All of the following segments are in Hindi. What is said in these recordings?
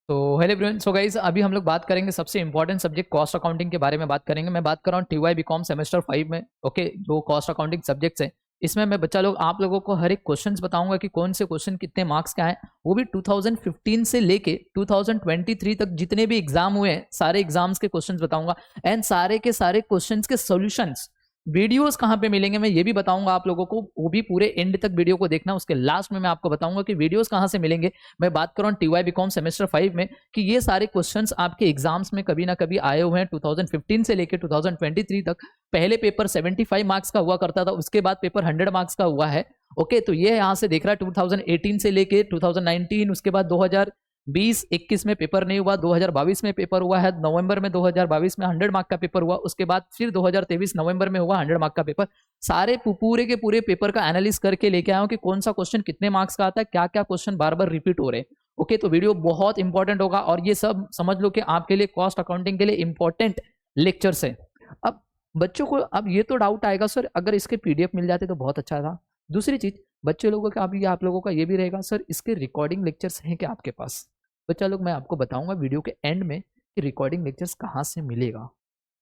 तो हेलो एवरीवन। सो गाइस, अभी हम लोग बात करेंगे सबसे इंपॉर्टेंट सब्जेक्ट कॉस्ट अकाउंटिंग के बारे में बात करेंगे। मैं बात कर रहा हूँ टीवाई बीकॉम सेमेस्टर 5 में। ओके, जो कॉस्ट अकाउंटिंग सब्जेक्ट्स है, इसमें मैं बच्चा लोग आप लोगों को हर एक क्वेश्चंस बताऊंगा कि कौन से क्वेश्चन कितने मार्क्स का है, वो भी 2015 से लेके 2023 तक जितने भी एग्जाम हुए हैं सारे एग्जाम्स के क्वेश्चंस बताऊंगा। एंड सारे के सारे क्वेश्चंस के सॉल्यूशंस वीडियोस कहाँ पे मिलेंगे मैं ये भी बताऊंगा आप लोगों को, वो भी पूरे एंड तक वीडियो को देखना। उसके लास्ट में मैं आपको बताऊंगा कि वीडियोस कहाँ से मिलेंगे। मैं बात कर रहा हूँ टीवाई बीकॉम सेमेस्टर 5 में कि ये सारे क्वेश्चंस आपके एग्जाम्स में कभी ना कभी आए हुए हैं 2015 से लेकर 2023 तक। पहले पेपर 75 मार्क्स का हुआ करता था, उसके बाद पेपर 100 मार्क्स का हुआ है। ओके, तो ये यहाँ से देख रहा है 2018 से लेके 2019, उसके बाद 2020-21 में पेपर नहीं हुआ, 2022 में पेपर हुआ है नवंबर में, 2022 में 100 मार्क का पेपर हुआ, उसके बाद फिर 2023 नवंबर में हुआ 100 मार्क का पेपर। सारे पूरे के पूरे पेपर का एनालिसिस करके लेके आया हूं कि कौन सा क्वेश्चन कितने मार्क्स का आता है, क्या क्या क्वेश्चन बार बार रिपीट हो रहे हैं। ओके, तो वीडियो बहुत इंपॉर्टेंट होगा और ये सब समझ लो कि आपके लिए कॉस्ट अकाउंटिंग के लिए इंपॉर्टेंट लेक्चर्स है। अब बच्चों को अब ये तो डाउट आएगा, सर अगर इसके पीडीएफ मिल जाते तो बहुत अच्छा था। दूसरी चीज, बच्चे लोगों का अभी आप लोगों का ये भी रहेगा, सर इसके रिकॉर्डिंग लेक्चर्स हैं क्या आपके पास। बच्चा लोग मैं आपको बताऊंगा वीडियो के एंड में कि रिकॉर्डिंग लेक्चर्स कहाँ से मिलेगा।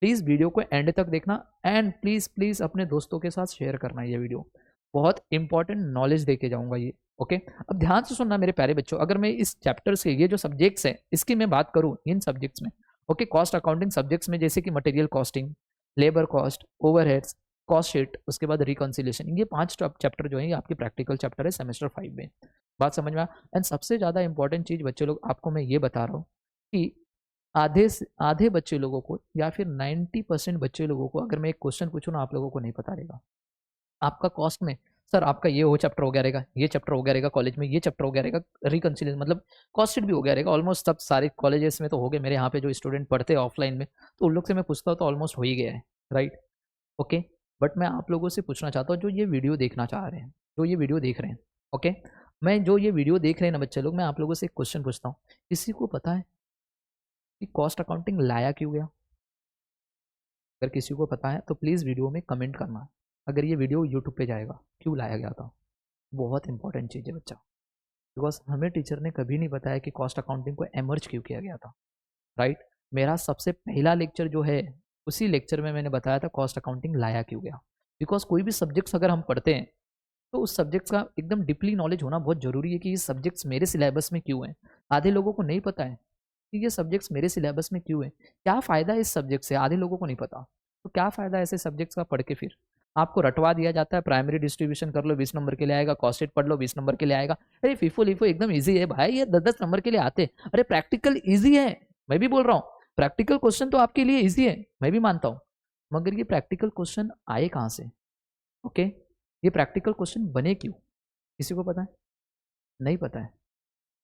प्लीज़ वीडियो को एंड तक देखना एंड प्लीज़ प्लीज़ अपने दोस्तों के साथ शेयर करना। ये वीडियो बहुत इंपॉर्टेंट नॉलेज दे के जाऊंगा ये। ओके, अब ध्यान से सुनना मेरे प्यारे बच्चों। अगर मैं इस चैप्टर से ये जो सब्जेक्ट्स हैं इसकी मैं बात करूँ इन सब्जेक्ट्स में, ओके, कॉस्ट अकाउंटिंग सब्जेक्ट्स में, जैसे कि material costing, labour cost, overheads, cost sheet, उसके बाद रिकॉन्सिलेशन, ये 5 चैप्टर जो है ये आपकी प्रैक्टिकल चैप्टर है सेमेस्टर 5 में। बात समझ में आ। एंड सबसे ज़्यादा इंपॉर्टेंट चीज़ बच्चे लोग आपको मैं ये बता रहा हूँ कि आधे बच्चे लोगों को या फिर 90% बच्चे लोगों को अगर मैं एक क्वेश्चन पूछूँ ना, आप लोगों को नहीं पता रहेगा। आपका कॉस्ट में सर आपका ये हो चैप्टर हो गया रहेगा, ये चैप्टर हो गया रहेगा, कॉलेज में ये चैप्टर हो गया रहेगा, रिकन्सिलेशन मतलब कॉस्ट शीट भी हो गया रहेगा। ऑलमोस्ट सब सारे कॉलेजेस में तो हो गए, मेरे यहाँ पे जो स्टूडेंट पढ़ते हैं ऑफलाइन में, तो उन लोग से मैं पूछता हूँ तो ऑलमोस्ट हो ही गया है, राइट। ओके, बट मैं आप लोगों से पूछना चाहता हूँ जो ये वीडियो देखना चाह रहे हैं, जो ये वीडियो देख रहे हैं, ओके, मैं जो ये वीडियो देख रहे हैं ना बच्चे लोग, मैं आप लोगों से एक क्वेश्चन पूछता हूँ। किसी को पता है कि कॉस्ट अकाउंटिंग लाया क्यों गया? अगर किसी को पता है तो प्लीज़ वीडियो में कमेंट करना। अगर ये वीडियो यूट्यूब पे जाएगा, क्यों लाया गया था? बहुत इंपॉर्टेंट चीज़ है बच्चा, बिकॉज हमें टीचर ने कभी नहीं बताया कि कॉस्ट अकाउंटिंग को एमर्ज क्यों किया गया था, राइट। मेरा सबसे पहला लेक्चर जो है उसी लेक्चर में मैंने बताया था कॉस्ट अकाउंटिंग लाया क्यों गया। बिकॉज कोई भी सब्जेक्ट्स अगर हम पढ़ते हैं तो उस सब्जेक्ट्स का एकदम डीपली नॉलेज होना बहुत ज़रूरी है कि ये सब्जेक्ट्स मेरे सिलेबस में क्यों हैं। आधे लोगों को नहीं पता है कि ये सब्जेक्ट्स मेरे सिलेबस में क्यों है, क्या फ़ायदा है इस सब्जेक्ट से, आधे लोगों को नहीं पता। तो क्या फ़ायदा है ऐसे सब्जेक्ट्स का पढ़ के? फिर आपको रटवा दिया जाता है, प्राइमरी डिस्ट्रीब्यूशन कर लो 20 नंबर के लिए आएगा, कॉस्ट शीट पढ़ लो 20 नंबर के लिए आएगा। अरे फीफो लीफो एकदम ईजी है भाई, ये 10-10 नंबर के लिए आते। अरे प्रैक्टिकल ईजी है, मैं भी बोल रहा हूँ प्रैक्टिकल क्वेश्चन तो आपके लिए ईजी है, मैं भी मानता हूँ, मगर ये प्रैक्टिकल क्वेश्चन आए कहाँ से? ओके, ये प्रैक्टिकल क्वेश्चन बने क्यों? किसी को पता है? नहीं पता है।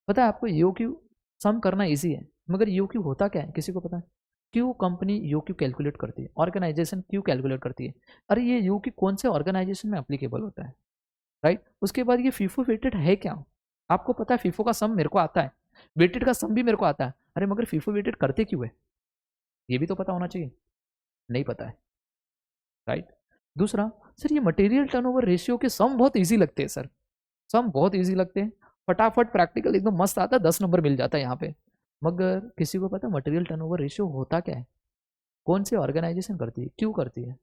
पता है आपको यू क्यू सम करना इजी है, मगर यू क्यू होता क्या है? किसी को पता है? क्यों कंपनी यू क्यू कैलकुलेट करती है, ऑर्गेनाइजेशन क्यों कैलकुलेट करती है? अरे ये यू क्यू कौन से ऑर्गेनाइजेशन में अप्लीकेबल होता है, राइट। उसके बाद ये फीफो वेटेड है क्या? आपको पता है फीफो का सम मेरे को आता है, वेटेड का सम भी मेरे को आता है, अरे मगर फीफो वेटेड करते क्यों है? ये भी तो पता होना चाहिए, नहीं पता है, राइट। दूसरा, सर ये मटेरियल टर्नओवर रेशियो के सम बहुत ईजी लगते हैं सर, सम बहुत ईजी लगते हैं, फटाफट प्रैक्टिकल एकदम मस्त आता है, 10 नंबर मिल जाता है यहाँ पे। मगर किसी को पता मटेरियल टर्नओवर रेशियो होता क्या है? कौन सी ऑर्गेनाइजेशन करती है, क्यों करती है?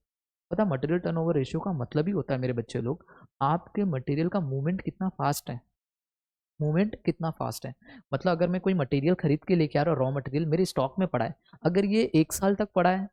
पता मटेरियल टर्नओवर रेशियो का मतलब ही होता है मेरे बच्चे लोग, आपके मटेरियल का मूवमेंट कितना फास्ट है। मूवमेंट कितना फास्ट है मतलब अगर मैं कोई मटेरियल खरीद के लेके आ रहा हूँ, रॉ मटेरियल मेरे स्टॉक में पड़ा है, अगर ये 1 साल तक पड़ा है,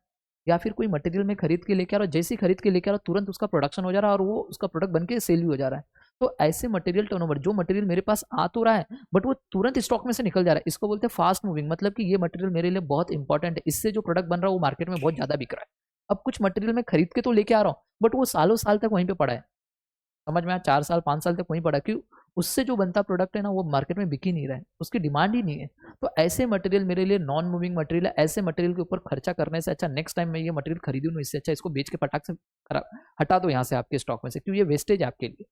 या फिर कोई मटेरियल में खरीद के लेके आ रहा हूँ, जैसे ही खरीद के लेके आ रहा हूँ तुरंत उसका प्रोडक्शन हो जा रहा है और वो उसका प्रोडक्ट बन के सेल भी हो जा रहा है। तो ऐसे मटेरियल टर्नओवर, जो मटेरियल मेरे पास आ तो रहा है बट वो तुरंत स्टॉक में से निकल जा रहा है, इसको बोलते हैं फास्ट मूविंग। मतलब कि ये मटेरियल मेरे लिए बहुत इंपॉर्टेंट है, इससे जो प्रोडक्ट बन रहा है वो मार्केट में बहुत ज़्यादा बिक रहा है। अब कुछ मटेरियल में खरीद के तो लेके आ रहा हूँ बट वो सालों साल तक वहीं पे पड़ा है, समझ में आया, 4 साल 5 साल तक वहीं पड़ा, क्यों? उससे जो बनता प्रोडक्ट है ना वो मार्केट में बिक ही नहीं रहा है, उसकी डिमांड ही नहीं है। तो ऐसे मटेरियल मेरे लिए नॉन मूविंग मटेरियल है, ऐसे मटेरियल के ऊपर खर्चा करने से अच्छा नेक्स्ट टाइम मैं ये मटेरियल खरीदूँ ना, इससे अच्छा इसको बेच के फटाक से हटा दो यहाँ से आपके स्टॉक में से, क्यों? ये वेस्टेज है आपके लिए।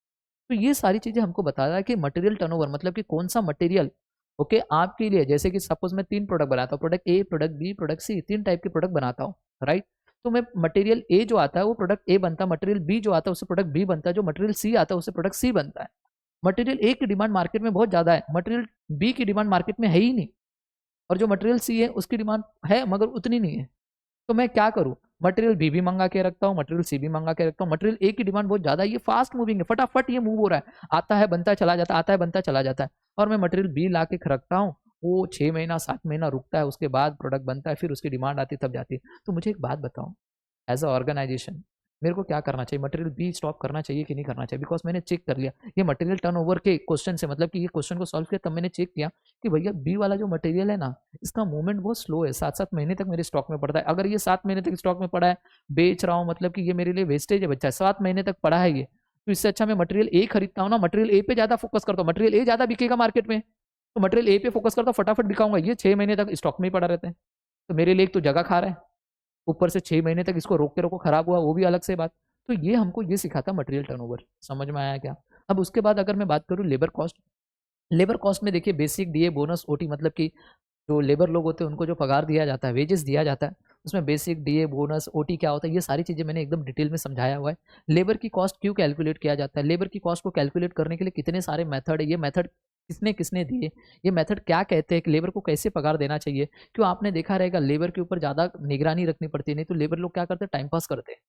तो ये सारी चीज़ें हमको बता रहा है कि मटेरियल टर्नओवर मतलब कि कौन सा मटेरियल, ओके, आपके लिए, जैसे कि सपोज मैं 3 प्रोडक्ट बनाता हूँ, product A, product B, product C, 3 type के प्रोडक्ट बनाता हूँ, राइट। तो मैं मटेरियल ए जो आता है वो प्रोडक्ट ए बनता है, मटेरियल बी जो आता है उससे प्रोडक्ट बी बनता है, जो मटेरियल सी आता है उससे प्रोडक्ट सी बनता है। मटेरियल ए की डिमांड मार्केट में बहुत ज़्यादा है, मटेरियल बी की डिमांड मार्केट में है ही नहीं, और जो मटेरियल सी है उसकी डिमांड है मगर उतनी नहीं है, तो मैं क्या करूँ, मटेरियल बी भी मंगा के रखता हूँ, मटेरियल सी भी मंगा के रखता हूँ। मटेरियल ए की डिमांड बहुत ज्यादा है, ये फास्ट मूविंग है, फटाफट ये मूव हो रहा है, आता है बनता चला जाता है, आता है बनता चला जाता है, और मैं मटेरियल बी ला के रखता हूँ, वो 6 महीना 7 महीना रुकता है, उसके बाद प्रोडक्ट बनता है, फिर उसकी डिमांड आती है तब जाती है। तो मुझे एक बात बताओ, एज अ ऑर्गेनाइजेशन मेरे को क्या करना चाहिए, मटेरियल बी स्टॉप करना चाहिए कि नहीं करना चाहिए? बिकॉज मैंने चेक कर लिया ये मटेरियल टर्नओवर के क्वेश्चन से, मतलब कि ये क्वेश्चन को सॉल्व किया तब मैंने चेक किया कि भैया बी वाला जो मटेरियल है ना, इसका मूवमेंट बहुत स्लो है, 7-7 महीने तक मेरे स्टॉक में पड़ता है। अगर ये 7 महीने तक स्टॉक में पड़ा है, बेच रहा हूँ, मतलब कि ये मेरे लिए वेस्टेज है बच्चा, 7 महीने तक पड़ा है ये, तो इससे अच्छा मैं मटेरियल ए खरीदता हूँ ना, मटेरियल ए पे ज्यादा फोकस करता हूँ, मटेरियल ए ज्यादा बिकेगा मार्केट में, तो मटेरियल ए पे फोकस करता हूँ, फटाफट बिकाऊंगा, ये 6 महीने तक स्टॉक में ही पड़ा रहता है, तो मेरे लिए एक तो जगह खा रहा है, ऊपर से 6 महीने तक इसको रोक के रोको, खराब हुआ वो भी अलग से बात। तो ये हमको ये सिखाता मटेरियल टर्नओवर, समझ में आया क्या? अब उसके बाद अगर मैं बात करूँ लेबर कॉस्ट, लेबर कॉस्ट में देखिए बेसिक डीए बोनस ओटी, मतलब कि जो लेबर लोग होते हैं उनको जो पगार दिया जाता है, वेजेस दिया जाता है, उसमें बेसिक डीए बोनस ओटी क्या होता है, ये सारी चीज़ें मैंने एकदम डिटेल में समझाया हुआ है। लेबर की कॉस्ट क्यों कैलकुलेट किया जाता है, लेबर की कॉस्ट को कैलकुलेट करने के लिए कितने सारे मेथड है, ये मेथड किसने किसने दिए, ये मेथड क्या कहते हैं कि लेबर को कैसे पगार देना चाहिए। क्यों आपने देखा रहेगा लेबर के ऊपर ज़्यादा निगरानी रखनी पड़ती है, नहीं तो लेबर लोग क्या करते हैं, टाइम पास करते हैं।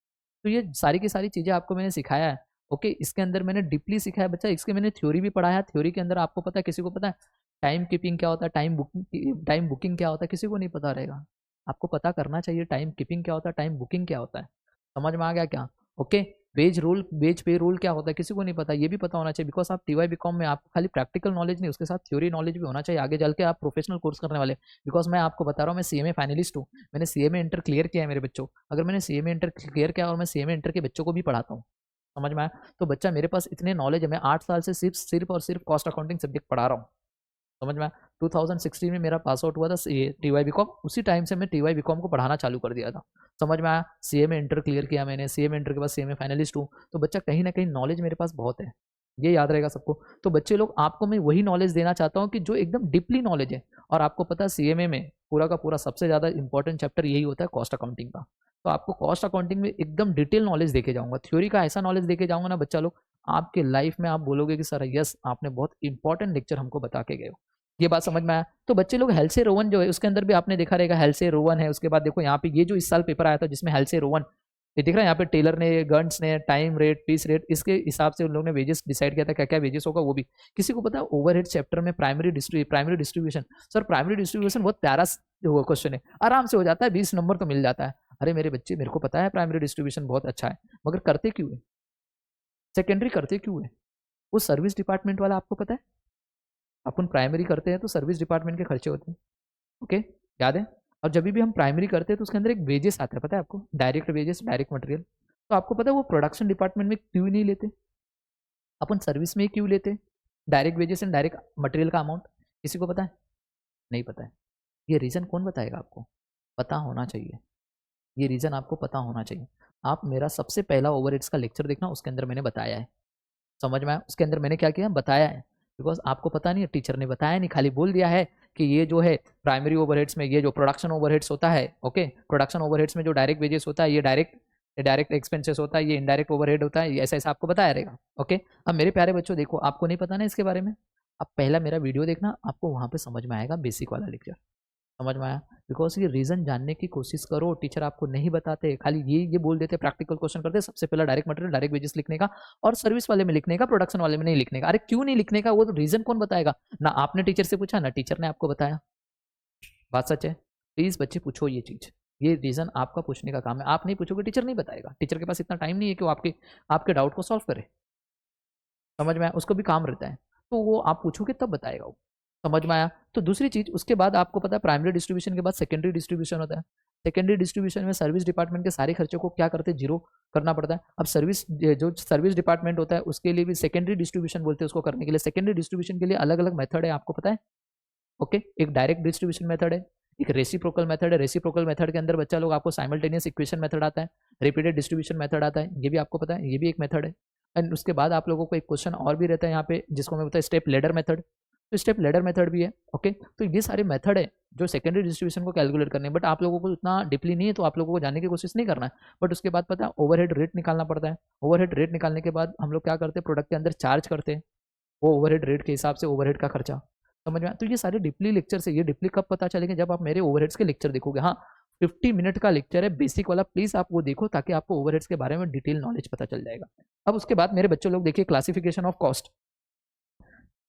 तो ये सारी की सारी चीज़ें आपको मैंने सिखाया है। ओके, इसके अंदर मैंने डीपली सिखाया बच्चा, इसके मैंने थ्योरी भी पढ़ाया, थ्योरी के अंदर आपको पता है, किसी को पता है टाइम कीपिंग क्या होता है, टाइम बुकिंग क्या होता है, किसी को नहीं पता रहेगा, आपको पता करना चाहिए टाइम कीपिंग क्या होता है, टाइम बुकिंग क्या होता है, समझ में आ गया क्या? ओके, वेज रूल, वेज पे रूल क्या होता है, किसी को नहीं पता, ये भी पता होना चाहिए, बिकॉज आप टीवाई बीकॉम में आपको खाली प्रैक्टिकल नॉलेज नहीं, उसके साथ थ्योरी नॉलेज भी होना चाहिए, आगे चल के आप प्रोफेशनल कोर्स करने वाले। बिकॉज मैं आपको बता रहा हूँ, मैं सीएमए फाइनलिस्ट हूँ, मैंने सीएमए इंटर क्लियर किया है मेरे बच्चों, अगर मैंने सीएमए इंटर क्लियर किया और मैं सीएमए इंटर के बच्चों को भी पढ़ाता हूँ, समझ में आया? तो बच्चा मेरे पास इतने नॉलेज है, मैं 8 साल से सिर्फ सिर्फ और सिर्फ कॉस्ट अकाउंटिंग सब्जेक्ट पढ़ा रहा हूँ, समझ में आया? 2016 में मेरा पास आउट हुआ था ये टीवाई बीकॉम, उसी टाइम से मैं टीवाई बीकॉम को पढ़ाना चालू कर दिया था, समझ में आया? सीएमए इंटर क्लियर किया मैंने, सीएमए इंटर के बाद सीएमए फाइनलिस्ट हूँ, तो बच्चा कहीं ना कहीं नॉलेज मेरे पास बहुत है, ये याद रहेगा सबको। तो बच्चे लोग आपको मैं वही नॉलेज देना चाहता हूँ कि जो एकदम डीपली नॉलेज है, और आपको पता है सीएमए में पूरा का पूरा सबसे ज़्यादा इंपॉर्टेंट चैप्टर यही होता है कॉस्ट अकाउंटिंग का, तो आपको कॉस्ट अकाउंटिंग में एकदम डिटेल नॉलेज देके जाऊंगा, थ्योरी का ऐसा नॉलेज देके जाऊंगा ना बच्चा लोग, आपके लाइफ में आप बोलोगे कि सर यस आपने बहुत इंपॉर्टेंट लेक्चर हमको बता के गए हो। ये बात समझ में आया? तो बच्चे लोग हेल्से रोवन जो है उसके अंदर भी आपने देखा रहेगा, हेल्से रोवन है, उसके बाद देखो यहाँ पे ये जो इस साल पेपर आया था जिसमें हेल्से रोवन, ये दिख रहा है यहाँ पे टेलर ने, गन्स ने, टाइम रेट, पीस रेट, इसके हिसाब से उन लोगों ने वेजेस डिसाइड किया था, क्या क्या वेजेस होगा वो भी। किसी को पता है ओवरहेड चैप्टर में primary distribution, sir primary distribution बहुत प्यारा क्वेश्चन है, आराम से हो जाता है, 20 नंबर तो मिल जाता है। अरे मेरे बच्चे, मेरे को पता है प्राइमरी डिस्ट्रीब्यूशन बहुत अच्छा है, मगर करते क्यों है, सेकेंडरी करते क्यों है? वो सर्विस डिपार्टमेंट वाला आपको पता है, अपन प्राइमरी करते हैं तो सर्विस डिपार्टमेंट के खर्चे होते हैं, ओके, याद है? और जब भी हम प्राइमरी करते हैं तो उसके अंदर एक वेजेस आता है, पता है आपको, डायरेक्ट वेजेस, डायरेक्ट मटेरियल, तो आपको पता है वो प्रोडक्शन डिपार्टमेंट में क्यों नहीं लेते, अपन सर्विस में ही क्यों लेते, direct wages and direct material का अमाउंट? किसी को पता है? नहीं पता है? ये रीज़न कौन बताएगा आपको? पता होना चाहिए, ये रीज़न आपको पता होना चाहिए। आप मेरा सबसे पहला ओवरहेड्स का लेक्चर देखना, उसके अंदर मैंने बताया है, समझ में आया? उसके अंदर मैंने क्या किया, बताया है, बिकॉज आपको पता नहीं है, टीचर ने बताया नहीं, खाली बोल दिया है कि ये जो है प्राइमरी ओवरहेड्स में ये जो प्रोडक्शन ओवरहेड्स होता है, ओके, प्रोडक्शन ओवरहेड्स में जो डायरेक्ट वेजेस होता है ये डायरेक्ट एक्सपेंसेस होता है, ये इनडायरेक्ट ओवरहेड होता है, ये ऐसा ऐसा आपको बताया रहेगा, ओके। अब मेरे प्यारे बच्चों देखो, आपको नहीं पता ना इसके बारे में, आप पहला मेरा वीडियो देखना, आपको वहाँ पे समझ में आएगा बेसिक वाला लेक्चर, समझ में आया? बिकॉज ये रीजन जानने की कोशिश करो, टीचर आपको नहीं बताते, खाली ये बोल देते, प्रैक्टिकल क्वेश्चन करते सबसे पहला डायरेक्ट मटेरियल, डायरेक्ट वेजेस लिखने का, और सर्विस वाले में लिखने का, प्रोडक्शन वाले में नहीं लिखने का। अरे क्यों नहीं लिखने का, वो तो रीजन कौन बताएगा? ना आपने टीचर से पूछा, ना टीचर ने आपको बताया, बात सच है। प्लीज बच्चे पूछो ये चीज, ये रीजन आपका पूछने का काम है, आप नहीं पूछोगे टीचर नहीं बताएगा, टीचर के पास इतना टाइम नहीं है कि वो आपके डाउट को सॉल्व करे, समझ में आया? उसको भी काम रहता है, तो वो आप पूछोगे तब बताएगा वो, समझ में आया? तो दूसरी चीज, उसके बाद आपको पता है प्राइमरी डिस्ट्रीब्यूशन के बाद सेकेंडरी डिस्ट्रीब्यूशन होता है, सेकेंडरी डिस्ट्रीब्यूशन में सर्विस डिपार्टमेंट के सारे खर्चों को क्या करते हैं, जीरो करना पड़ता है। अब जो सर्विस डिपार्टमेंट होता है उसके लिए भी सेकेंडरी डिस्ट्रीब्यूशन बोलते हैं उसको करने के लिए, सेकेंडरी डिस्ट्रीब्यूशन के लिए अलग अलग मेथड है, आपको पता है, ओके। एक डायरेक्ट डिस्ट्रीब्यूशन मेथड है, एक रेसिप्रोकल मेथड है, रेसिप्रोकल मेथड के अंदर बच्चा लोग आपको साइमल्टेनियस इक्वेशन मेथड आता है, रिपीटेड डिस्ट्रीब्यूशन मेथड आता है, ये भी आपको पता है, ये भी एक मेथड है। एंड उसके बाद आप लोगों को एक क्वेश्चन और भी रहता है यहाँ पे, जिसको मैं बताया स्टेप लेडर मेथड, तो स्टेप लेडर मेथड भी है, ओके। तो ये सारे मेथड है जो सेकेंडरी डिस्ट्रीब्यूशन को कैलकुलेट करने, बट आप लोगों को इतना डीपली नहीं है, तो आप लोगों को जानने की कोशिश नहीं करना है। बट उसके बाद पता है ओवरहेड रेट निकालना पड़ता है, ओवरहेड रेट निकालने के बाद हम लोग क्या करते हैं, प्रोडक्ट के अंदर चार्ज करते हैं, वो ओवरहेड रेट के हिसाब से ओवरहेड का खर्चा, समझ में आया? तो ये सारे डीपली लेक्चर से, ये डीपली कब पता चलेगा, जब आप मेरे ओवरहेड्स के लेक्चर देखोगे। हाँ 50 मिनट का लेक्चर है बेसिक वाला, प्लीज आप वो देखो ताकि आपको ओवरहेड्स के बारे में डिटेल नॉलेज पता चल जाएगा। अब उसके बाद मेरे बच्चों लोग देखिए classification of cost,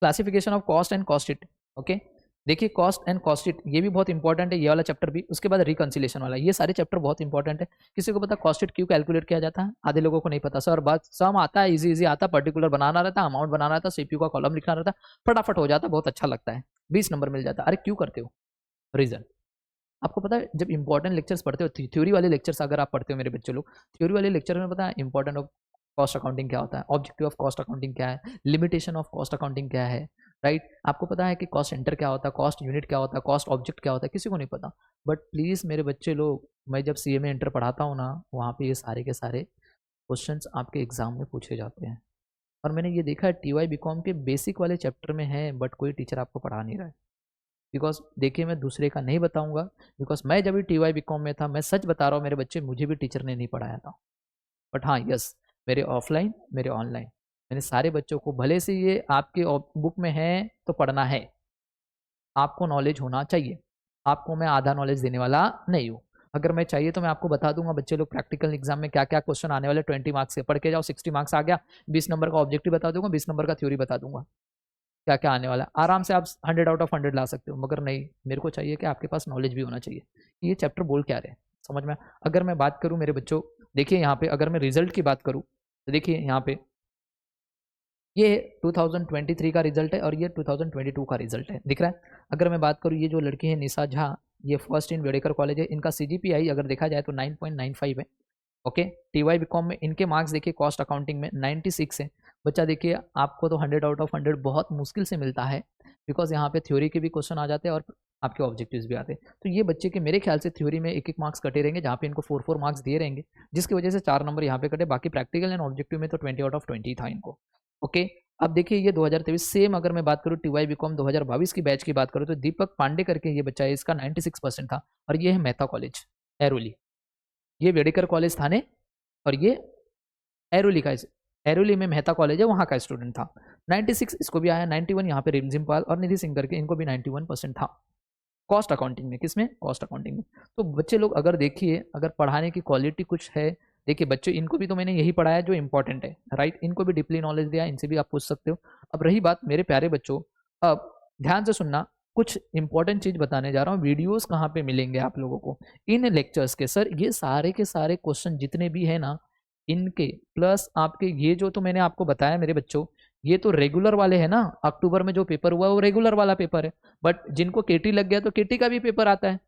classification of cost and cost sheet. Okay देखिए कॉस्ट एंड कॉस्ट शीट ये भी बहुत इंपॉर्टेंट है, ये वाला चैप्टर भी। उसके बाद रिकंसिलेशन वाला, ये सारे चैप्टर बहुत इंपॉर्टेंट है। किसी को पता कॉस्ट शीट क्यों कैलकुलेट किया जाता है? आधे लोगों को नहीं पता। सर बात सम आता है, इजी इजी आता, पर्टिकुलर बनाना रहता, अमाउंट बनाना रहता, सीपीयू का कॉलम लिखना रहता, फटाफट हो जाता, बहुत अच्छा लगता है, 20 नंबर मिल जाता। अरे क्यों करते हो? रीजन आपको पता है, जब इंपॉर्टेंट लेक्चर्स पढ़ते हो, थ्योरी वाले लेक्चर्स अगर आप पढ़ते हो मेरे बच्चे लोग, थ्योरी वाले लेक्चर में पता है इंपॉर्टेंट ऑफ कॉस्ट अकाउंटिंग क्या होता है, ऑब्जेक्टिव ऑफ कॉस्ट अकाउंटिंग क्या है, लिमिटेशन ऑफ कॉस्ट अकाउंटिंग क्या है, राइट। आपको पता है कि कॉस्ट सेंटर क्या होता है, कॉस्ट यूनिट क्या होता है, कॉस्ट ऑब्जेक्ट क्या होता है, किसी को नहीं पता। बट प्लीज़ मेरे बच्चे लोग, मैं जब सीएमए इंटर पढ़ाता हूँ ना, वहाँ पे ये सारे के सारे क्वेश्चंस आपके एग्जाम में पूछे जाते हैं। और मैंने ये देखा है टीवाई बीकॉम के बेसिक वाले चैप्टर में है, बट कोई टीचर आपको पढ़ा नहीं रहा है। बिकॉज देखिए मैं दूसरे का नहीं बताऊंगा, बिकॉज मैं जब भी टीवाई बीकॉम में था, मैं सच बता रहा हूँ मेरे बच्चे, मुझे भी टीचर ने नहीं पढ़ाया था। बट हाँ यस, मेरे ऑफलाइन मेरे ऑनलाइन मैंने सारे बच्चों को, भले से ये आपके बुक में है तो पढ़ना है, आपको नॉलेज होना चाहिए। आपको मैं आधा नॉलेज देने वाला नहीं हूँ। अगर मैं चाहिए तो मैं आपको बता दूंगा बच्चे लोग प्रैक्टिकल एग्जाम में क्या क्या क्वेश्चन आने वाले, 20 मार्क्स से पढ़ के जाओ, 60 मार्क्स आ गया, 20 नंबर का ऑब्जेक्टिव बता दूंगा, 20 नंबर का थ्योरी बता दूंगा, क्या क्या आने वाला है। आराम से आप 100 आउट ऑफ 100 ला सकते हो। मगर नहीं, मेरे को चाहिए कि आपके पास नॉलेज भी होना चाहिए कि ये चैप्टर बोल क्या रहे, समझ में। अगर मैं बात करूँ मेरे बच्चों, देखिए यहाँ पे अगर मैं रिजल्ट की बात करूँ तो देखिए यहाँ पे ये 2023 का रिजल्ट है और ये 2022 का रिजल्ट है, दिख रहा है। अगर मैं बात करूँ, ये जो लड़की है निशा झा, ये फर्स्ट इन वेडेकर कॉलेज है, इनका सीजीपीआई अगर देखा जाए तो 9.95 है। ओके टीवाई बीकॉम में इनके मार्क्स देखिए कॉस्ट अकाउंटिंग में 96 है। बच्चा देखिए आपको तो 100 आउट ऑफ 100 बहुत मुश्किल से मिलता है, बिकॉज यहाँ पे थ्योरी के भी क्वेश्चन आ जाते हैं और आपके ऑब्जेक्टिव्स भी आते हैं। तो ये बच्चे के मेरे ख्याल से थ्योरी में एक एक मार्क्स कटे रहेंगे, जहाँ पे इनको 4 मार्क्स दिए रहेंगे, जिसकी वजह से 4 नंबर यहाँ पे कटे। बाकी प्रैक्टिकल एंड ऑब्जेक्टिव में तो 20 आउट ऑफ 20 था इनको। ओके अब देखिए ये 2023 सेम, अगर मैं बात करूँ टीवाई बीकॉम 2022 की बैच की बात करूँ तो दीपक पांडे करके ये बच्चा है, इसका 96% था। और ये है मेहता कॉलेज एरोली, ये वेडेकर कॉलेज थाने, और ये एरोली का, एरोली में मेहता कॉलेज है वहाँ का स्टूडेंट था। 96 इसको भी आया, 91 यहाँ पे रिमझिम पाल और निधि सिंह करके, इनको भी 91% था कॉस्ट अकाउंटिंग में। किसमें? कॉस्ट अकाउंटिंग में। तो बच्चे लोग अगर देखिए, अगर पढ़ाने की क्वालिटी कुछ है, देखिए बच्चों इनको भी तो मैंने यही पढ़ाया जो इंपॉर्टेंट है, राइट। इनको भी डीपली नॉलेज दिया, इनसे भी आप पूछ सकते हो। अब रही बात मेरे प्यारे बच्चों, अब ध्यान से सुनना, कुछ इंपॉर्टेंट चीज बताने जा रहा हूँ। वीडियोस कहाँ पे मिलेंगे आप लोगों को? इन लेक्चर्स के। सर ये सारे के सारे क्वेश्चन जितने भी है ना, इनके प्लस आपके ये जो तो मैंने आपको बताया मेरे बच्चों, ये तो रेगुलर वाले हैं ना। अक्टूबर में जो पेपर हुआ वो रेगुलर वाला पेपर है, बट जिनको केटी लग गया तो केटी का भी पेपर आता है,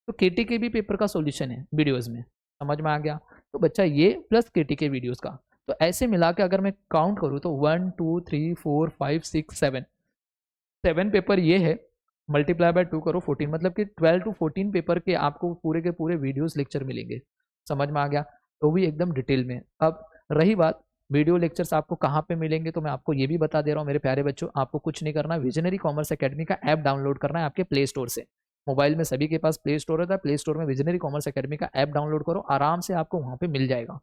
तो केटी के भी पेपर का सॉल्यूशन है वीडियोस में, समझ में आ गया। तो बच्चा ये प्लस केटी के वीडियोस का, तो ऐसे मिला के अगर मैं काउंट करूँ तो 1 2 3 4 5 6 7 पेपर ये है, मल्टीप्लाई बाय 2 करो 14, मतलब कि 12 to 14 पेपर के आपको पूरे के पूरे वीडियोस लेक्चर मिलेंगे, समझ में आ गया। तो भी एकदम डिटेल में। अब रही बात वीडियो लेक्चर्स आपको कहाँ पे मिलेंगे, तो मैं आपको ये भी बता दे रहा हूँ मेरे प्यारे बच्चों, आपको कुछ नहीं करना, विजनरी कॉमर्स एकेडमी का ऐप डाउनलोड करना है आपके प्ले स्टोर से। मोबाइल में सभी के पास प्ले स्टोर होता है, प्ले स्टोर में विजनरी कॉमर्स एकेडमी का ऐप डाउनलोड करो, आराम से आपको वहाँ पे मिल जाएगा,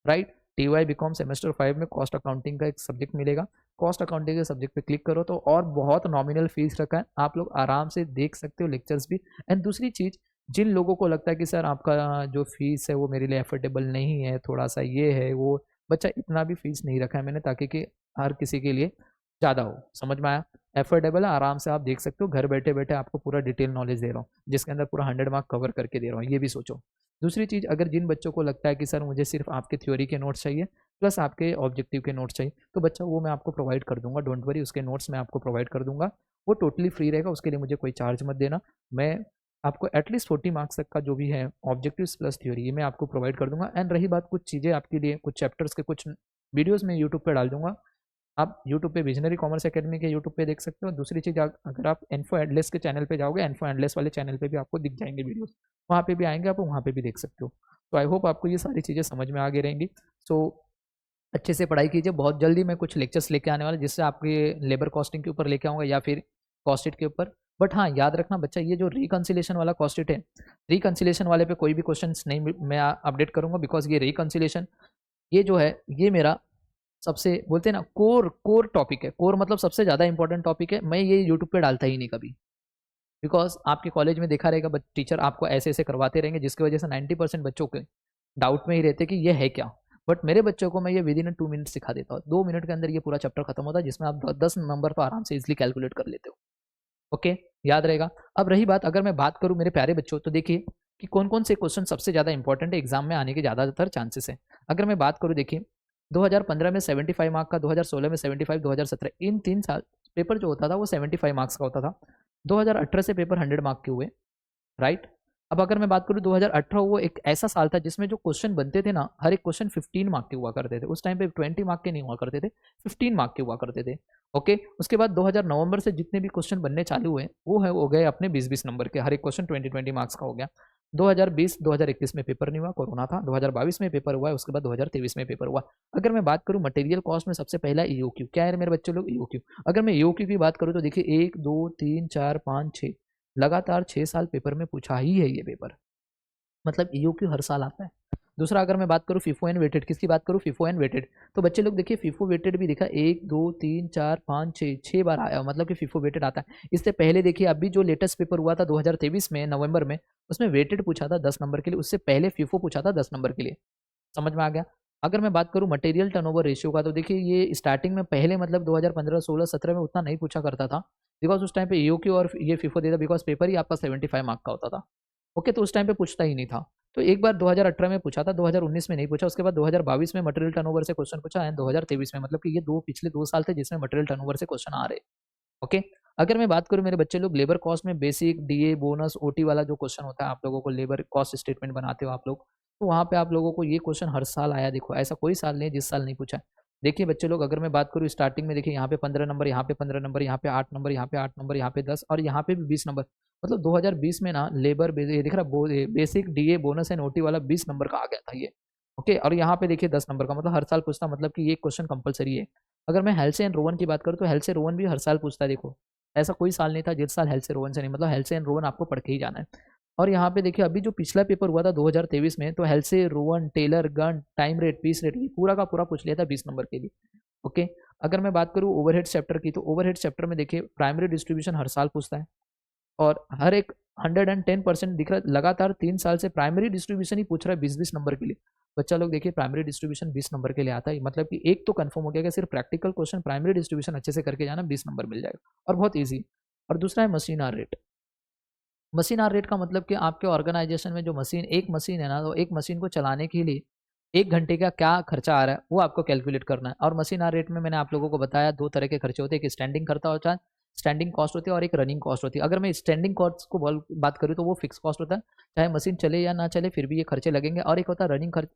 राइट। टीवाई बीकॉम सेमेस्टर 5 में कॉस्ट अकाउंटिंग का एक सब्जेक्ट मिलेगा। कॉस्ट अकाउंटिंग के सब्जेक्ट पे क्लिक करो तो और बहुत नॉमिनल फीस रखा है, आप लोग आराम से देख सकते हो लेक्चर्स भी। एंड दूसरी चीज़, जिन लोगों को लगता है कि सर आपका जो फीस है वो मेरे लिए एफोर्डेबल नहीं है, थोड़ा सा ये है वो, बच्चा इतना भी फीस नहीं रखा है मैंने, ताकि कि हर किसी के लिए ज़्यादा हो, समझ में आया। एफोर्डेबल है, आराम से आप देख सकते हो, घर बैठे बैठे आपको पूरा डिटेल नॉलेज दे रहा हूँ, जिसके अंदर पूरा 100 मार्क कवर करके दे रहा हूँ, ये भी सोचो। दूसरी चीज़, अगर जिन बच्चों को लगता है कि सर मुझे सिर्फ आपके थ्योरी के नोट्स चाहिए प्लस आपके ऑब्जेक्टिव के नोट्स चाहिए, तो बच्चा वो मैं आपको प्रोवाइड कर दूंगा, डोंट वरी, उसके नोट्स मैं आपको प्रोवाइड कर दूंगा, वो टोटली फ्री रहेगा, उसके लिए मुझे कोई चार्ज मत देना। मैं आपको एटलीस्ट 40 मार्क्स तक का जो भी है ऑब्जेक्टिव्स प्लस थ्योरी, ये मैं आपको प्रोवाइड कर दूंगा। एंड रही बात, कुछ चीज़ें आपके लिए, कुछ चैप्टर्स के कुछ वीडियोज़ मैं यूट्यूब पर डाल दूंगा, आप यूट्यूब पे विजनरी कॉमर्स एकेडमी के यूट्यूब पे देख सकते हो। दूसरी चीज़, अगर आप इन्फो एडलेस के चैनल पे जाओगे, इन्फो एडलेस वाले चैनल पे भी आपको दिख जाएंगे वीडियोस, वहाँ पे भी आएंगे, आप वहाँ पे भी देख सकते हो। तो आई होप आपको ये सारी चीज़ें समझ में आ गई रहेंगी। सो अच्छे से पढ़ाई कीजिए, बहुत जल्दी मैं कुछ लेक्चर्स लेके आने वाला, जिससे आपके लेबर कॉस्टिंग के ऊपर लेके आऊँगा या फिर कॉस्ट के ऊपर। बट हाँ याद रखना बच्चा, ये जो रिकन्सिलेशन वाला कॉस्ट है, रिकन्सिलेशन वाले पे कोई भी क्वेश्चन नहीं मैं अपडेट करूँगा, बिकॉज ये रिकन्सिलेशन, ये जो है ये मेरा सबसे बोलते हैं ना कोर टॉपिक है, कोर मतलब सबसे ज़्यादा इंपॉर्टेंट टॉपिक है। मैं ये यूट्यूब पे डालता ही नहीं कभी, बिकॉज आपके कॉलेज में देखा रहेगा टीचर आपको ऐसे ऐसे करवाते रहेंगे जिसकी वजह से 90% बच्चों के डाउट में ही रहते कि ये है क्या। बट मेरे बच्चों को मैं ये विद इन 2 मिनट सिखा देता हूँ, 2 मिनट के अंदर ये पूरा चैप्टर खत्म होता है, जिसमें आप 10 नंबर तो आराम से इजिली कैलकुलेट कर लेते हो। ओके, याद रहेगा। अब रही बात, अगर मैं बात करूँ मेरे प्यारे बच्चों, तो देखिए कि कौन कौन से क्वेश्चन सबसे ज़्यादा इंपॉर्टेंट है, एग्जाम में आने के ज़्यादातर चांसेस है। अगर मैं बात करूँ, देखिए 2015 में 75 मार्क का, 2016 में 75, 2017 इन 3 साल पेपर जो होता था वो 75 मार्क्स का होता था। 2018 से पेपर 100 मार्क के हुए, राइट। अब अगर मैं बात करूँ 2018, वो एक ऐसा साल था जिसमें जो क्वेश्चन बनते थे ना, हर एक क्वेश्चन 15 मार्क के हुआ करते थे। उस टाइम पे 20 मार्क के नहीं हुआ करते थे, 15 मार्क के हुआ करते थे। ओके, उसके बाद 2000 नवंबर से जितने भी क्वेश्चन बनने चालू हुए वो है हो गए अपने 20-20 नंबर के, हर एक क्वेश्चन 20-20 मार्क्स का हो गया। 2020 2021 में पेपर नहीं हुआ, कोरोना था। 2022 में पेपर हुआ है, उसके बाद 2023 में पेपर हुआ। अगर मैं बात करूँ मटेरियल कॉस्ट में, सबसे पहला ईओक्यू क्या है मेरे बच्चे लोग, ईओक्यू। अगर मैं ईओक्यू की बात करूँ तो देखिए 1 2 3 4 5 6 लगातार 6 साल पेपर में पूछा ही है ये पेपर, मतलब ईओक्यू हर साल आता है। दूसरा, अगर मैं बात करूँ फिफो एंड वेटेड, किसकी बात करूँ, फिफो एंड वेटेड, तो बच्चे लोग देखिए फिफो वेटेड भी देखा 1 2 3 4 5 6 6 बार आया, मतलब कि फिफो वेटेड आता है। इससे पहले देखिए अभी जो लेटेस्ट पेपर हुआ था 2023 में नवंबर में, उसमें वेटेड पूछा था 10 नंबर के लिए, उससे पहले फिफो पूछा था 10 नंबर के लिए। समझ में आ गया। अगर मैं बात करूँ मटेरियल टर्नओवर रेशियो का, तो देखिए ये स्टार्टिंग में पहले मतलब 2015 16 17 में उतना नहीं पूछा करता था, बिकॉज उस टाइम पे ईओक्यू और ये फिफो देता, बिकॉज पेपर ही आपका 75 मार्क का होता था। ओके, तो उस टाइम पे पूछता ही नहीं था। तो एक बार 2018 में पूछा था, 2019 में नहीं पूछा, उसके बाद 2022 में मटेरियल टर्नओवर से क्वेश्चन पूछा है, 2023 में, मतलब कि ये पिछले 2 साल थे जिसमें मटेरियल टर्नओवर से क्वेश्चन आ रहे। ओके, अगर मैं बात करूँ मेरे बच्चे लोग लेबर कॉस्ट में, बेसिक डीए बोनस ओटी वाला जो क्वेश्चन होता है, आप लोगों को लेबर कॉस्ट स्टेटमेंट बनाते हो आप लोग, तो वहाँ पे आप लोगों को ये क्वेश्चन हर साल आया। देखो ऐसा कोई साल नहीं जिस साल नहीं पूछा है। देखिए बच्चे लोग, अगर मैं बात करूँ स्टार्टिंग में, देखिए यहाँ पे 15 नंबर, यहाँ पे 15 नंबर, यहाँ पे 8 नंबर, यहाँ पे 8 नंबर, यहाँ पे 10 और यहाँ पे भी 20 नंबर, मतलब 2020 में ना लेबर दिख रहा basic DA bonus and OT वाला 20 नंबर का आ गया था ये। ओके, और यहाँ पे देखिए 10 नंबर का, मतलब हर साल पूछता, मतलब कि ये क्वेश्चन कंपलसरी है। अगर मैं हेल्थ एंड रोवन की बात करूँ तो हेल्थ रोवन भी हर साल पूछता है। देखो ऐसा कोई साल नहीं था जिस साल हेल्थ से रोवन से नहीं, मतलब हेल्थ से एंड रोवन आपको पढ़ के ही जाना है। और यहाँ पे देखिए अभी जो पिछला पेपर हुआ था 2023 में, तो Halsey Rowan Taylor Gantt time rate piece rate ये पूरा का पूरा पूछ लिया था 20 नंबर के लिए। ओके, अगर मैं बात करूँ ओवरहेड चैप्टर की, तो ओवरहेड चैप्टर में देखिए प्राइमरी डिस्ट्रीब्यूशन हर साल पूछता है, और हर एक 110% दिख रहा है, लगातार 3 साल से प्राइमरी डिस्ट्रीब्यूशन ही पूछ रहा है 20-20 नंबर के लिए। बच्चा लोग देखिए प्राइमरी डिस्ट्रीब्यूशन 20 नंबर के लिए आता है, मतलब कि एक तो कंफर्म हो गया कि सिर्फ प्रैक्टिकल क्वेश्चन प्राइमरी डिस्ट्रीब्यूशन अच्छे से करके जाना 20 नंबर मिल जाएगा, और बहुत ईजी। और दूसरा है machine hour rate. Machine hour rate का मतलब कि आपके ऑर्गेनाइजेशन में जो मशीन, एक मशीन है ना, तो एक मशीन को चलाने के लिए 1 घंटे का क्या खर्चा आ रहा है वो आपको कैलकुलेट करना है। और मशीन आर रेट में मैंने आप लोगों को बताया 2 तरह के खर्चे होते हैं, एक स्टैंडिंग खर्चा होता है, स्टैंडिंग कॉस्ट होती है, और एक रनिंग कॉस्ट होती है। अगर मैं स्टैंडिंग कॉस्ट को बात करूँ तो वो फिक्स कॉस्ट होता है, चाहे मशीन चले या ना चले फिर भी ये खर्चे लगेंगे। और एक होता है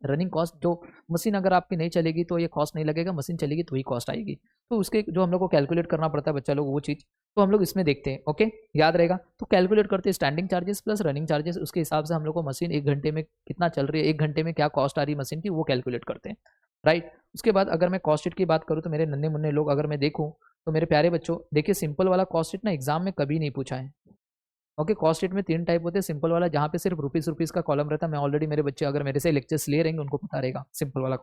रनिंग कॉस्ट, जो मशीन अगर आपकी नहीं चलेगी तो ये कॉस्ट नहीं लगेगा, मशीन चलेगी तो ही कॉस्ट आएगी। तो उसके जो हम लोग को कैलकुलेट करना पड़ता है बच्चा लोग, वो चीज़ तो हम लोग इसमें देखते हैं। ओके, याद रहेगा। तो कैलकुलेट करते हैं standing charges plus running charges, उसके हिसाब से हम लोग को मशीन 1 घंटे में कितना चल रही है, 1 घंटे में क्या कॉस्ट आ रही है मशीन की, वो कैलकुलेट करते हैं, राइट। उसके बाद अगर मैं कॉस्ट शीट की बात करूँ तो मेरे नन्हे मुन्ने लोग अगर मैं देखूँ, तो मेरे प्यारे बच्चों देखिए सिंपल वाला कॉस्ट शीट ना एग्जाम में कभी नहीं पूछा है। ओके, कॉस्ट शीट में 3 टाइप होते हैं। सिंपल वाला जहाँ पे सिर्फ रुपीज़ का कॉलम रहता है, मैं ऑलरेडी मेरे बच्चे अगर मेरे से लेक्चर्स ले रहेंगे उनको पता रहेगा सिंपल वाला।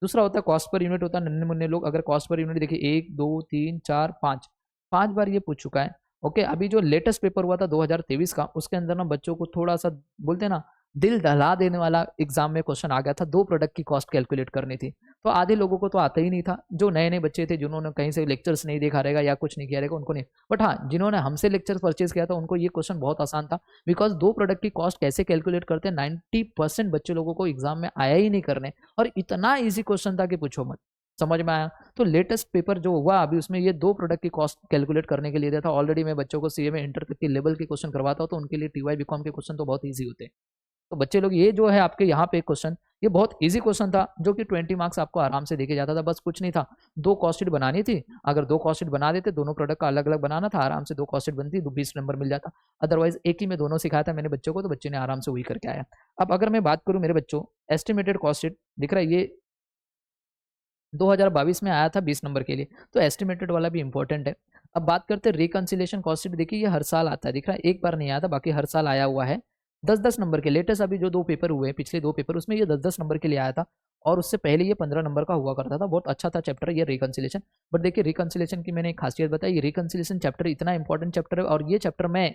दूसरा होता है कॉस्ट पर यूनिट होता है, नन्हे मुन्ने लोग अगर कॉस्ट पर यूनिट देखिए 1 2 3 4 5 5 बार ये पूछ चुका है। ओके, अभी जो लेटेस्ट पेपर हुआ था 2023 का, उसके अंदर ना बच्चों को थोड़ा सा बोलते हैं ना दिल दहला देने वाला एग्जाम में क्वेश्चन आ गया था, 2 प्रोडक्ट की कॉस्ट कैलकुलेट करनी थी। तो आधे लोगों को तो आता ही नहीं था, जो नए नए बच्चे थे जिन्होंने कहीं से लेक्चर्स नहीं देखा रहेगा या कुछ नहीं किया रहेगा उनको नहीं। बट हाँ, जिन्होंने हमसे लेक्चर परचेज किया था उनको ये क्वेश्चन बहुत आसान था, बिकॉज 2 प्रोडक्ट की कॉस्ट कैसे कैलकुलेट करते हैं 90% बच्चे लोगों को एग्जाम में आया ही नहीं करने, और इतना ईजी क्वेश्चन था कि पूछो मत। समझ में आया। तो लेटेस्ट पेपर जो हुआ अभी उसमें ये 2 प्रोडक्ट की कॉस्ट कैलकुलेट करने के लिए दिया था। ऑलरेडी मैं बच्चों को सीए में इंटर के लेवल के क्वेश्चन करवाता हूँ, तो उनके लिए टीवाई बीकॉम के क्वेश्चन तो बहुत ईजी होते हैं। तो बच्चे लोग ये जो है आपके यहाँ पे क्वेश्चन, ये बहुत इजी क्वेश्चन था, जो कि 20 मार्क्स आपको आराम से देके जाता था। बस कुछ नहीं था, 2 कॉस्ट शीट बनानी थी, अगर 2 कॉस्ट शीट बना देते, दोनों प्रोडक्ट का अलग अलग बनाना था, आराम से 2 कॉस्ट शीट बनती, 20 नंबर मिल जाता। अदरवाइज एक ही में दोनों सिखाया था मैंने बच्चों को, तो बच्चे ने आराम से वही करके आया। अब अगर मैं बात करूँ मेरे बच्चों, एस्टिमेटेड कॉस्ट शीट दिख रहा है, ये 2022 में आया था 20 नंबर के लिए, तो एस्टिमेटेड वाला भी इंपॉर्टेंट है। अब बात करते हैं रिकंसिलेशन कॉस्ट शीट। देखिए ये हर साल आता है, दिख रहा है, एक बार नहीं आया था, बाकी हर साल आया हुआ है। 10-10 नंबर के लेटेस्ट अभी जो 2 पेपर हुए हैं, पिछले 2 पेपर, उसमें ये 10-10 नंबर के लिए आया था। और उससे पहले ये 15 नंबर का हुआ करता था। बहुत अच्छा था चैप्टर ये रिकंसिलेशन। बट देखिए रिकंसिलेशन की मैंने एक खासियत बताई, रिकंसिलेशन चैप्टर इतना इंपॉर्टेंट चैप्टर है और ये चैप्टर मैं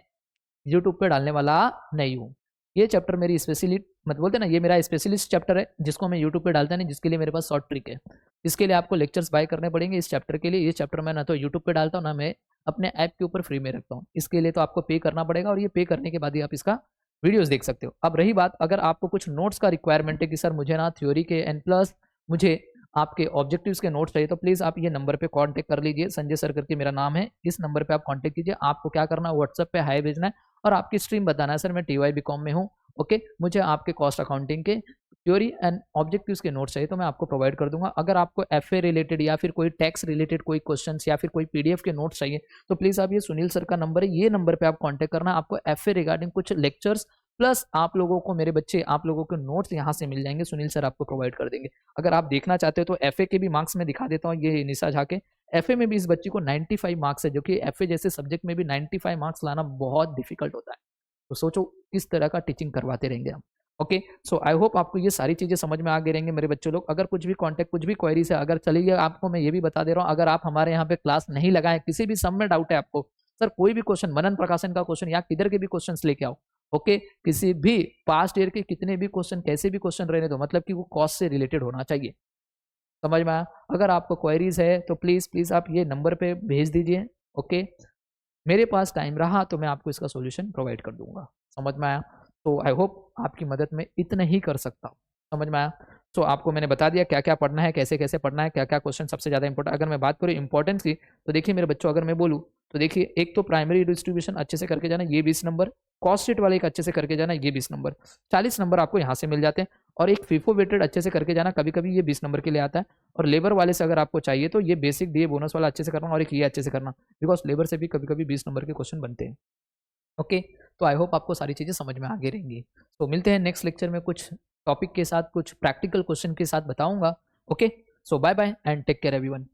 यूट्यूब पे डालने वाला नहीं हूँ। ये चैप्टर मेरी स्पेशली मत बोलते ना, ये मेरा स्पेशलिस्ट चैप्टर है जिसको मैं यूट्यूब पे डालता नहीं, जिसके लिए मेरे पास शॉर्ट ट्रिक है। इसके लिए आपको लेक्चर्स बाय करने पड़ेंगे इस चैप्टर के लिए। ये चैप्टर मैं ना तो यूट्यूब पे डालता हूँ ना मैं अपने ऐप के ऊपर फ्री में रखता हूँ। इसके लिए तो आपको पे करना पड़ेगा और ये पे करने के बाद ही आप इसका वीडियोस देख सकते हो। अब रही बात, अगर आपको कुछ नोट्स का रिक्वायरमेंट है कि सर मुझे ना थ्योरी के एंड प्लस मुझे आपके ऑब्जेक्टिव्स के नोट्स चाहिए, तो प्लीज़ आप ये नंबर पे कांटेक्ट कर लीजिए। संजय सर करके मेरा नाम है, इस नंबर पे आप कांटेक्ट कीजिए। आपको क्या करना है, व्हाट्सएप पे हाय भेजना है और आपकी स्ट्रीम बताना है, सर मैं टीवाई बीकॉम में हूँ, ओके, मुझे आपके कॉस्ट अकाउंटिंग के थ्योरी एंड ऑब्जेक्टिव्स के नोट्स चाहिए, तो मैं आपको प्रोवाइड कर दूंगा। अगर आपको एफए रिलेटेड या फिर कोई टैक्स रिलेटेड कोई क्वेश्चंस या फिर कोई पीडीएफ के नोट्स चाहिए, तो प्लीज़ आप ये सुनील सर का नंबर है, ये नंबर पे आप कांटेक्ट करना। आपको एफए रिगार्डिंग कुछ लेक्चर्स प्लस आप लोगों को, मेरे बच्चे, आप लोगों के नोट्स यहाँ से मिल जाएंगे, सुनील सर आपको प्रोवाइड कर देंगे। अगर आप देखना चाहते हो तो एफए के भी मार्क्स मैं दिखा देता हूँ, ये निशा झा के एफए में भी इस बच्ची को 95 मार्क्स है, जो कि एफए जैसे सब्जेक्ट में भी 95 मार्क्स लाना बहुत डिफिकल्ट होता है। तो सोचो किस तरह का टीचिंग करवाते रहेंगे हम। ओके, सो आई होप आपको ये सारी चीज़ें समझ में आ गई रहेंगे मेरे बच्चों लोग। अगर कुछ भी कॉन्टेक्ट, कुछ भी क्वेरीज है, अगर चलिए आपको मैं ये भी बता दे रहा हूँ, अगर आप हमारे यहाँ पे क्लास नहीं लगाए, किसी भी सम में डाउट है आपको, सर कोई भी क्वेश्चन, मनन प्रकाशन का क्वेश्चन या किधर के भी क्वेश्चन लेके आओ, ओके, किसी भी पास्ट ईयर के कितने भी क्वेश्चन, कैसे भी क्वेश्चन रहने दो, मतलब कि वो कॉस्ट से रिलेटेड होना चाहिए। समझ में आया? अगर आपको क्वेरीज है तो प्लीज़ आप ये नंबर पे भेज दीजिए, ओके। मेरे पास टाइम रहा तो मैं आपको इसका सॉल्यूशन प्रोवाइड कर दूंगा। समझ में आया? तो आई होप आपकी मदद में इतना ही कर सकता हूँ। समझ में आया? तो आपको मैंने बता दिया क्या क्या पढ़ना है, कैसे कैसे पढ़ना है, क्या क्या क्वेश्चन सबसे ज़्यादा इंपॉर्टेंट। अगर मैं बात करूँ इंपॉर्टेंस की, तो देखिए मेरे बच्चों, अगर मैं बोलूँ तो देखिए, एक तो प्राइमरी डिस्ट्रीब्यूशन अच्छे से करके जाना, ये 20 नंबर, कॉस्ट शीट वाले एक अच्छे से करके जाना, ये 20 नंबर, 40 नंबर आपको यहाँ से मिल जाते हैं। और एक फीफो वेटेड अच्छे से करके जाना, कभी कभी ये 20 नंबर के लिए आता है। और लेबर वाले से अगर आपको चाहिए तो ये बेसिक डीए बोनस वाला अच्छे से करना और एक ये अच्छे से करना, बिकॉज लेबर से भी कभी कभी 20 नंबर के क्वेश्चन बनते हैं। ओके, तो आई होप आपको सारी चीज़ें समझ में आ गई रहेंगी। तो मिलते हैं नेक्स्ट लेक्चर में, कुछ टॉपिक के साथ, कुछ प्रैक्टिकल क्वेश्चन के साथ बताऊंगा। Okay, so bye bye and take care everyone.